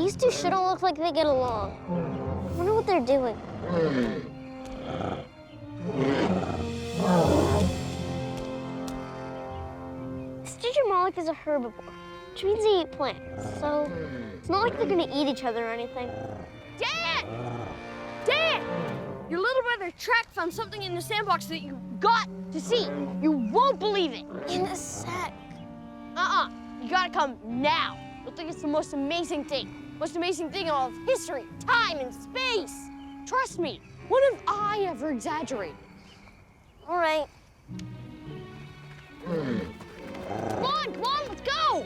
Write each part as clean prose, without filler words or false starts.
These two sure don't look like they get along. I wonder what they're doing. Stygimoloch is a herbivore, which means they eat plants. So it's not like they're gonna eat each other or anything. Dan! Dan! Your little brother Trek found something in the sandbox that you got to see. You won't believe it. In a sec. You gotta come now. You'll think it's the most amazing thing. Most amazing thing in all of history, time, and space. Trust me, when have I ever exaggerated? All right. Come on, let's go!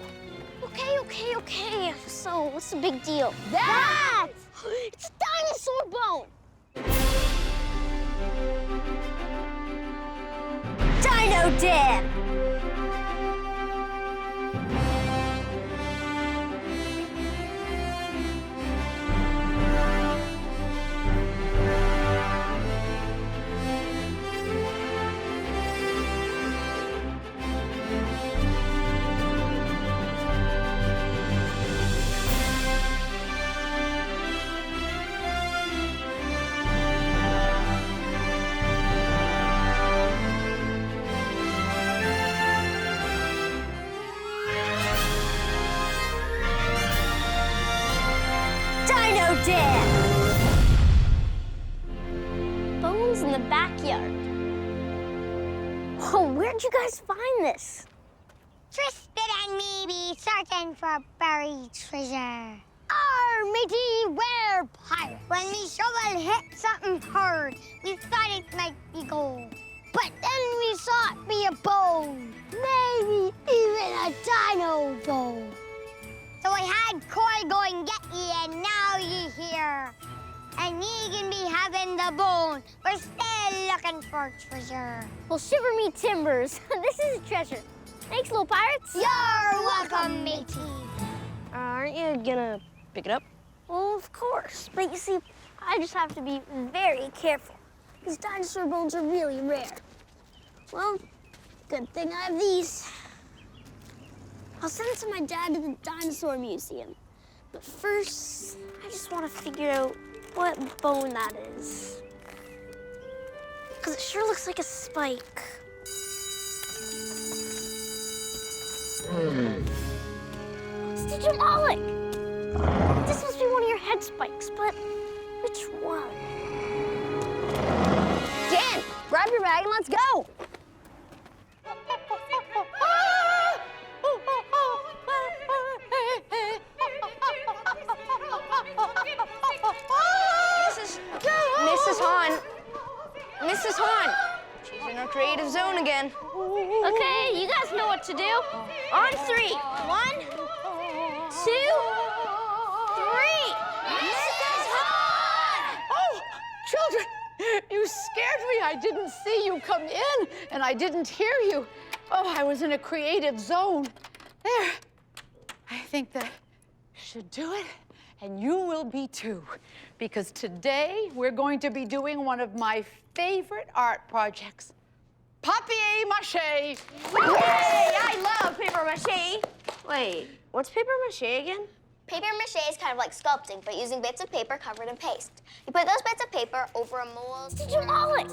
Okay. So, what's the big deal? That! It's a dinosaur bone! Dino Dan! Bones in the backyard. Oh, where'd you guys find this? Tristan and me be searching for buried treasure. Arr, matey, we're pirates. When we shovel hit something hard, we thought it might be gold. But then we saw it be a bone. Maybe even a dino bone. So I had Coy go and get ye, and now ye here. And ye can be having the bone. We're still looking for treasure. Well, shiver me timbers. This is a treasure. Thanks, little pirates. You're welcome, matey. Aren't you gonna pick it up? Well, of course. But you see, I just have to be very careful. These dinosaur bones are really rare. Well, good thing I have these. I'll send it to my dad to the dinosaur museum. But first, I just want to figure out what bone that is. Because it sure looks like a spike. Stygimoloch! This must be one of your head spikes, but which one? Dan, grab your bag and let's go! Mrs. Hahn, she's in her creative zone again. Okay, you guys know what to do. On three. 1, 2, 3. Mrs. Hahn! Oh, children, you scared me. I didn't see you come in, and I didn't hear you. Oh, I was in a creative zone. There. I think that should do it, and you will be too. Because today, we're going to be doing one of my favorite art projects, papier-mache. Yay! I love paper-mache. Wait, what's paper-mache again? Paper-mache is kind of like sculpting, but using bits of paper covered in paste. You put those bits of paper over a mold, Stygimoloch!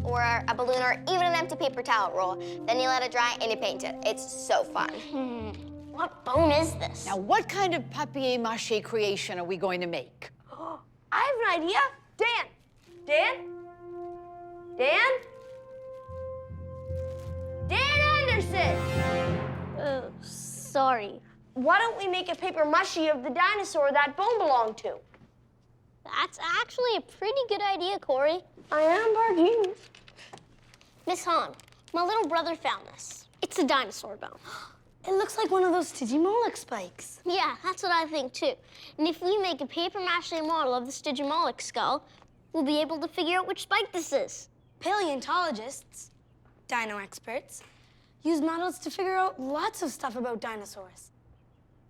or a balloon, or even an empty paper towel roll. Then you let it dry and you paint it. It's so fun. What bone is this? Now, what kind of papier-mache creation are we going to make? I have an idea. Dan? Dan Anderson! Sorry. Why don't we make a paper-mache of the dinosaur that bone belonged to? That's actually a pretty good idea, Corey. I am our genius. Miss Hahn, my little brother found this. It's a dinosaur bone. It looks like one of those Stygimoloch spikes. Yeah, that's what I think, too. And if we make a paper-mache model of the Stygimoloch skull, we'll be able to figure out which spike this is. Paleontologists, dino experts, use models to figure out lots of stuff about dinosaurs.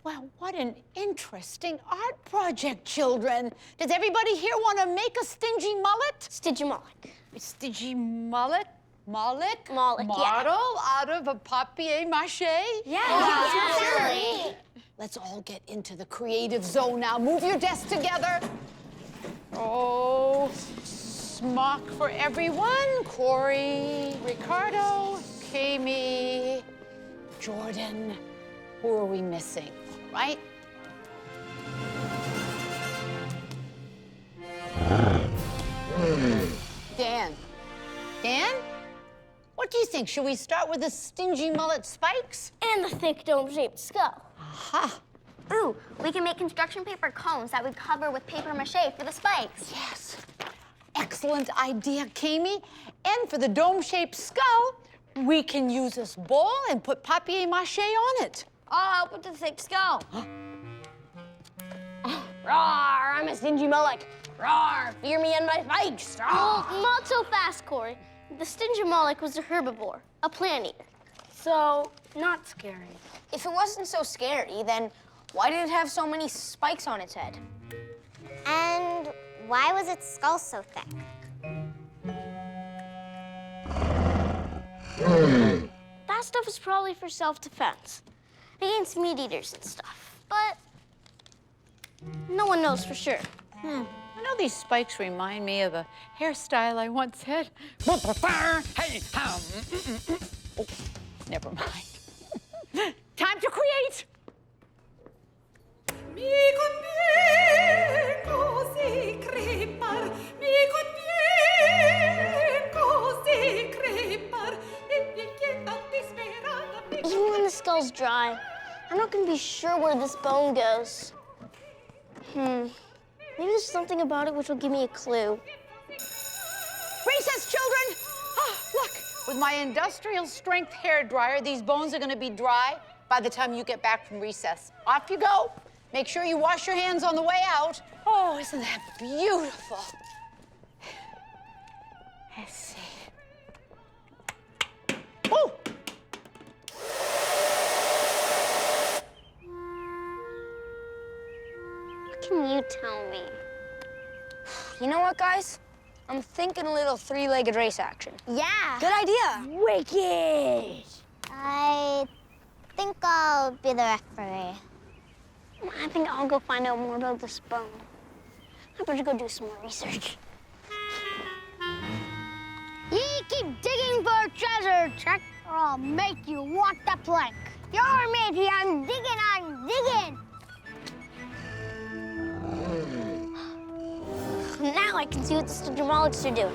Well, what an interesting art project, children. Does everybody here want to make a stingy mullet? Stygimoloch. Stygimoloch? Moloch, Model out of a papier-mache? Yeah, Absolutely. let's all get into the creative zone now. Move your desks together. Oh, smock for everyone. Corey, Ricardo, Kami, Jordan. Who are we missing, right? Dan. Dan? What do you think? Should we start with the stingy mullet spikes? And the thick dome-shaped skull. Aha. Ooh, we can make construction paper cones that we cover with paper-mache for the spikes. Yes. Excellent idea, Kami. And for the dome-shaped skull, we can use this bowl and put papier-mache on it. I'll help with the thick skull. Roar, I'm a Stygimoloch. Roar, fear me and my spikes. Roar. Oh, not so fast, Corey. The Stygimoloch was a herbivore, a plant eater. So, not scary. If it wasn't so scary, then why did it have so many spikes on its head? And why was its skull so thick? That stuff is probably for self-defense, against meat eaters and stuff. But no one knows for sure. You know, these spikes remind me of a hairstyle I once had. Hey, oh, never mind. Time to create. Mi conviene così crepar, mi conviene così crepar, e mi quieta disperata. Even when the skull's dry, I'm not gonna be sure where this bone goes. Maybe there's something about it which will give me a clue. Recess, children! Oh, look, with my industrial strength hair dryer, these bones are gonna be dry by the time you get back from recess. Off you go. Make sure you wash your hands on the way out. Oh, isn't that beautiful? Let's see. Oh! What can you tell me? You know what, guys? I'm thinking a little three-legged race action. Yeah. Good idea. Wicked! I think I'll be the referee. I think I'll go find out more about this bone. I better go do some more research. You keep digging for treasure, Trek, or I'll make you walk the plank. You're matey, I'm digging. Now I can see what the Stygimolochs are doing.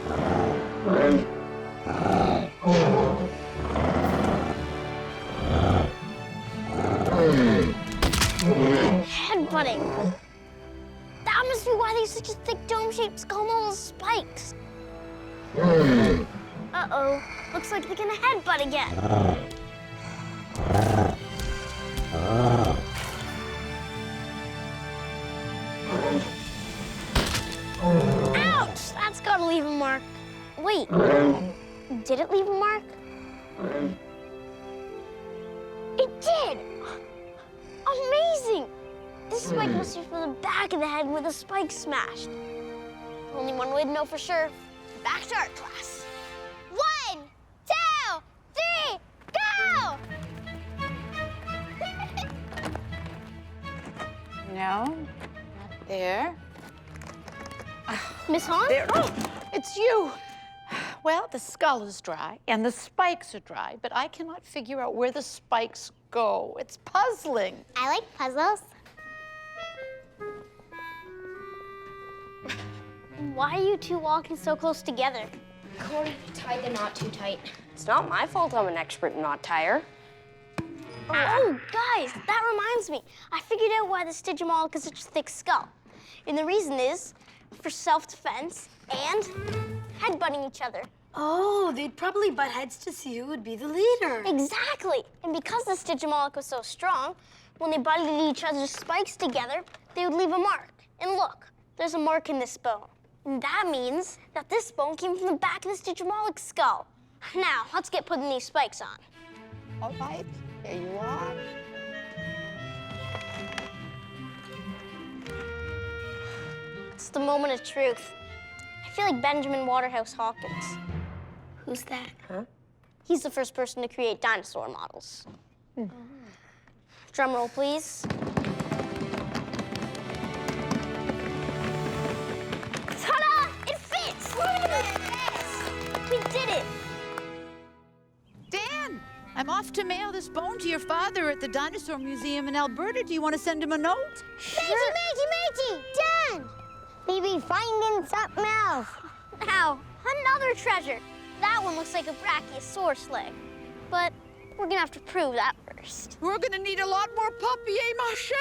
Headbutting. That must be why they have such a thick dome-shaped skull and all those spikes. Uh-oh. Looks like they're gonna headbutt again. Ouch! That's gotta leave a mark. Wait, did it leave a mark? It did! Amazing! This spike must be from the back of the head where the spike smashed. Only one way to know for sure. Back to art class. 1, 2, 3, go! No, not there. Miss Hahn? There. Oh, it's you. Well, the skull is dry and the spikes are dry, but I cannot figure out where the spikes go. It's puzzling. I like puzzles. Why are you two walking so close together? Corey tied the knot too tight. It's not my fault I'm an expert knot tire. Oh, guys, that reminds me. I figured out why the Stygimoloch is such a thick skull. And the reason is for self-defense and headbutting each other. Oh, they'd probably butt heads to see who would be the leader. Exactly. And because the Stygimoloch was so strong, when they butted each other's spikes together, they would leave a mark. And look, there's a mark in this bone. And that means that this bone came from the back of the Stygimoloch skull. Now, let's get putting these spikes on. All right, here you are. It's the moment of truth. I feel like Benjamin Waterhouse Hawkins. Who's that? Huh? He's the first person to create dinosaur models. Drum roll, please. I'm off to mail this bone to your father at the Dinosaur Museum in Alberta. Do you want to send him a note? Matey! Dan! Maybe finding something else. Ow, another treasure. That one looks like a brachiosaurus leg. But we're gonna have to prove that first. We're gonna need a lot more papier-mâché.